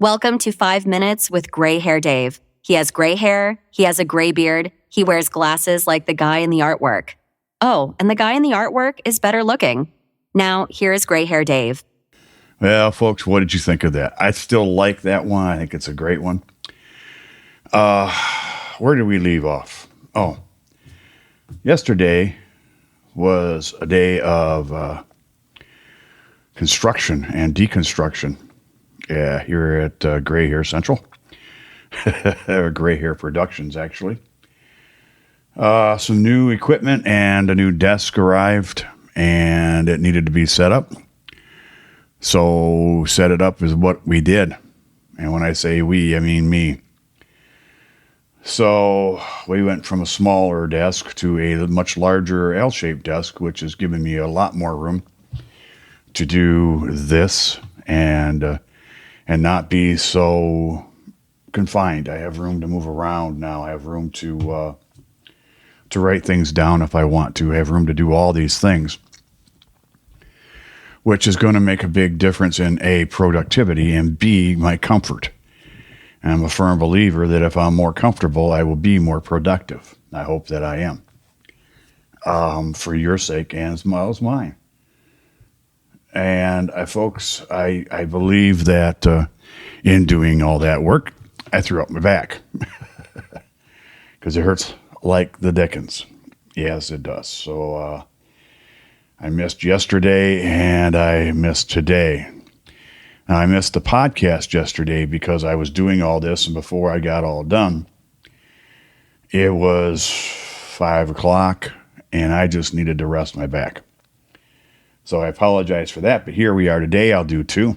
Welcome to 5 Minutes with Gray Hair Dave. He has gray hair, he has a gray beard, he wears glasses like the guy in the artwork. Oh, and the guy in the artwork is better looking. Now, here is Gray Hair Dave. Well, folks, what did you think of that? I still like that one. I think it's a great one. Where did we leave off? Oh, yesterday was a day of construction and deconstruction. Yeah, here at Gray Hair Central. Or Gray Hair Productions, actually. Some new equipment and a new desk arrived, and it needed to be set up. So set it up is what we did. And when I say we, I mean me. So we went from a smaller desk to a much larger L-shaped desk, which has given me a lot more room to do this and not be so confined. I have room to move around now. I have room to write things down if I want to. I have room to do all these things, which is going to make a big difference in A, productivity, and B, my comfort. And I'm a firm believer that if I'm more comfortable, I will be more productive. I hope that I am, for your sake and as well as mine. And folks, I believe that in doing all that work, I threw up my back because it hurts like the dickens. Yes, it does. So I missed yesterday and I missed today. Now, I missed the podcast yesterday because I was doing all this, and before I got all done, it was 5 o'clock and I just needed to rest my back. So I apologize for that, but here we are today. I'll do two.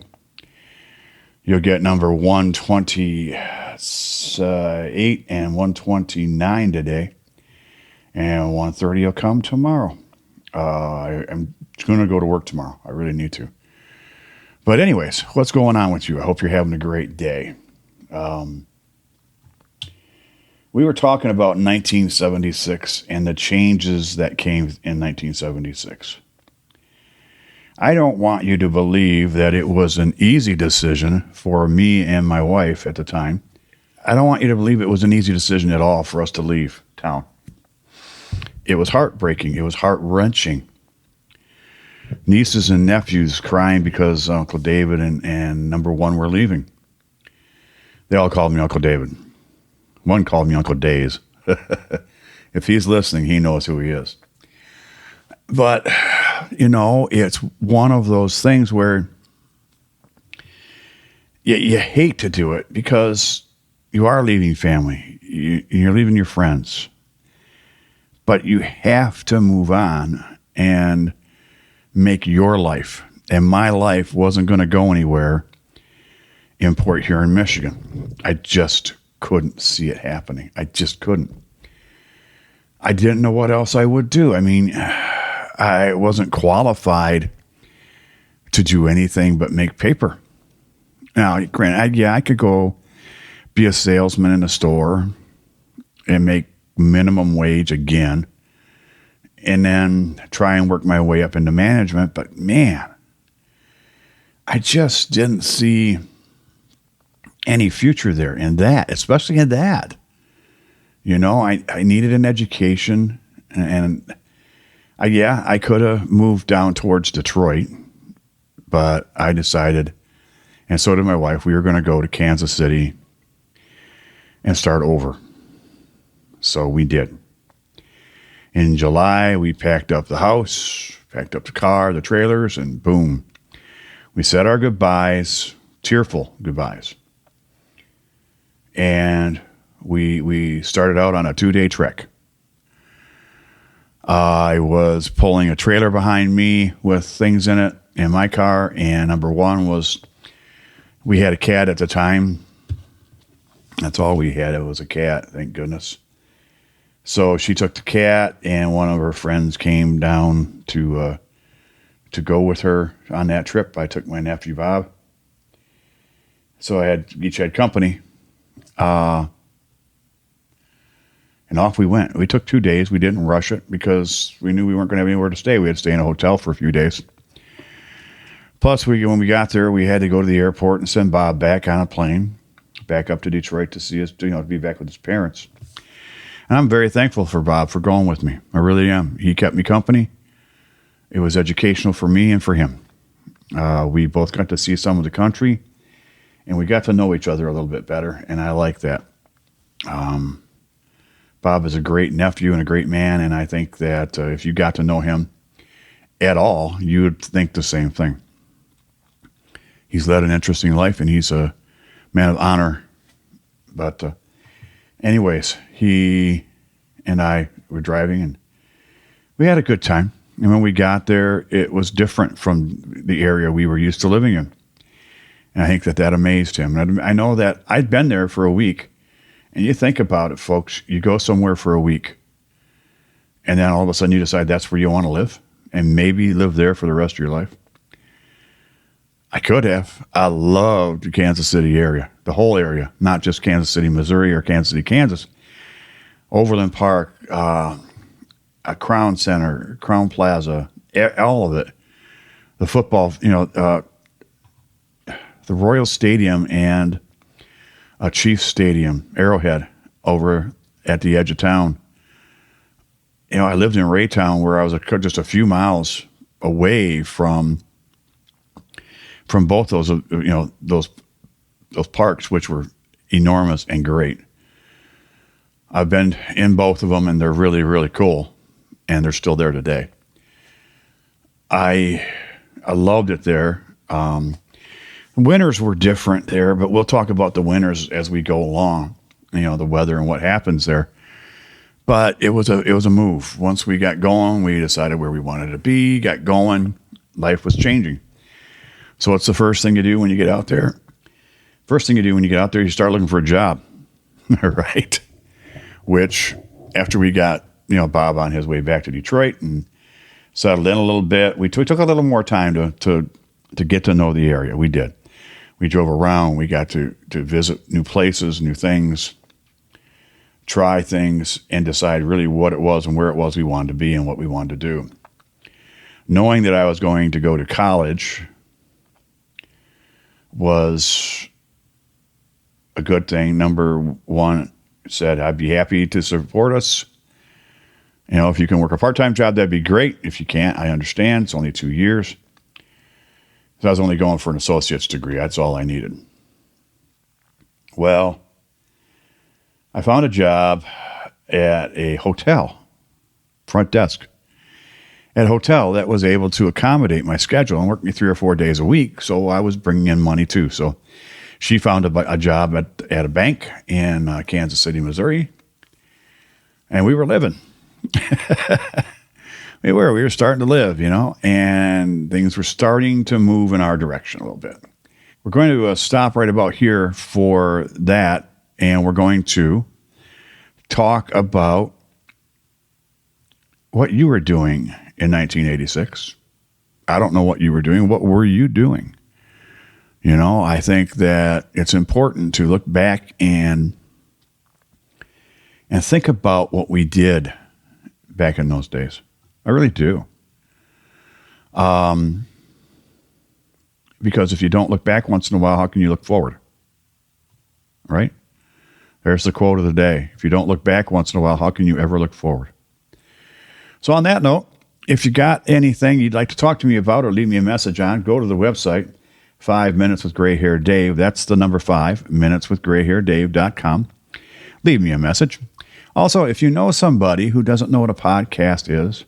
You'll get number 128 and 129 today, and 130 will come tomorrow. I'm going to go to work tomorrow. I really need to. But anyways, what's going on with you? I hope you're having a great day. We were talking about 1976 and the changes that came in 1976. I don't want you to believe that it was an easy decision for me and my wife at the time. I don't want you to believe it was an easy decision at all for us to leave town. It was heartbreaking. It was heart-wrenching. Nieces and nephews crying because Uncle David and number one were leaving. They all called me Uncle David. One called me Uncle Days. If he's listening, he knows who he is. But, you know, it's one of those things where you hate to do it because you are leaving family. You're leaving your friends. But you have to move on and make your life. And my life wasn't going to go anywhere in Port Huron, Michigan. I just couldn't see it happening. I just couldn't. I didn't know what else I would do. I mean, I wasn't qualified to do anything but make paper. Now, granted, I could go be a salesman in a store and make minimum wage again, and then try and work my way up into management. But man, I just didn't see any future there in that, especially in that. You know, I needed an education, and I could have moved down towards Detroit, but I decided, and so did my wife, we were going to go to Kansas City and start over. So we did. In July, we packed up the house, packed up the car, the trailers, and boom. We said our goodbyes, tearful goodbyes. And we started out on a 2-day trek. I was pulling a trailer behind me with things in it in my car, and number one was we had a cat at the time. That's all we had. It was a cat, thank goodness. So she took the cat, and one of her friends came down to go with her on that trip. I took my nephew Bob. So each had company. And off we went. We took 2 days. We didn't rush it because we knew we weren't going to have anywhere to stay. We had to stay in a hotel for a few days. Plus, when we got there, we had to go to the airport and send Bob back on a plane, back up to Detroit to see us, to be back with his parents. And I'm very thankful for Bob for going with me. I really am. He kept me company. It was educational for me and for him. We both got to see some of the country, and we got to know each other a little bit better, and I like that. Bob is a great nephew and a great man, and I think that if you got to know him at all, you would think the same thing. He's led an interesting life, and he's a man of honor. But anyways, he and I were driving, and we had a good time. And when we got there, it was different from the area we were used to living in. And I think that amazed him. And I know that I'd been there for a week. And you think about it, folks. You go somewhere for a week, and then all of a sudden you decide that's where you want to live, and maybe live there for the rest of your life. I could have. I loved the Kansas City area, the whole area, not just Kansas City, Missouri, or Kansas City, Kansas. Overland Park, Crown Center, Crown Plaza, all of it. The football, the Royal Stadium and Chiefs Stadium, Arrowhead, over at the edge of town. I lived in Raytown, where I was just a few miles away from both those, those parks, which were enormous and great. I've been in both of them, and they're really, really cool, and they're still there today. I loved it there. Winters were different there, but we'll talk about the winters as we go along, the weather and what happens there. But it was a move. Once we got going, we decided where we wanted to be, got going, life was changing. So what's the first thing you do when you get out there? First thing you do when you get out there, you start looking for a job, right? Which, after we got, Bob on his way back to Detroit and settled in a little bit, we took a little more time to get to know the area. We did. We drove around. We got to visit new places, new things, try things, and decide really what it was and where it was we wanted to be and what we wanted to do. Knowing that I was going to go to college was a good thing. Number one, said I'd be happy to support us. If you can work a part-time job, that'd be great. If you can't, I understand. It's only 2 years. So I was only going for an associate's degree. That's all I needed. Well, I found a job at a hotel, front desk, at a hotel that was able to accommodate my schedule and work me 3 or 4 days a week. So I was bringing in money too. So she found a job at a bank in Kansas City, Missouri, and we were living. We were starting to live, and things were starting to move in our direction a little bit. We're going to stop right about here for that, and we're going to talk about what you were doing in 1986. I don't know what you were doing. What were you doing? I think that it's important to look back and think about what we did back in those days. I really do. Because if you don't look back once in a while, how can you look forward? Right? There's the quote of the day. If you don't look back once in a while, how can you ever look forward? So on that note, if you got anything you'd like to talk to me about or leave me a message on, go to the website, 5 Minutes with Gray Hair Dave. That's the number 5, minuteswithgrayhairdave.com. Leave me a message. Also, if you know somebody who doesn't know what a podcast is,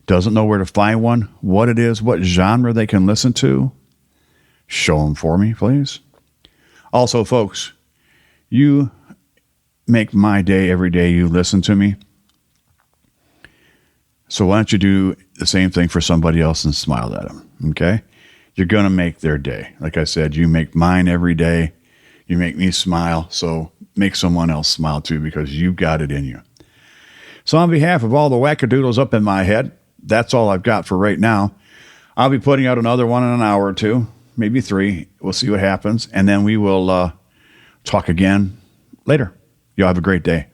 doesn't know where to find one, what it is, what genre they can listen to, show them for me, please. Also, folks, you make my day every day you listen to me. So why don't you do the same thing for somebody else and smile at them, okay? You're going to make their day. Like I said, you make mine every day. You make me smile, so make someone else smile too, because you got it in you. So on behalf of all the wackadoodles up in my head, that's all I've got for right now. I'll be putting out another one in an hour or two, maybe 3. We'll see what happens. And then we will talk again later. Y'all have a great day.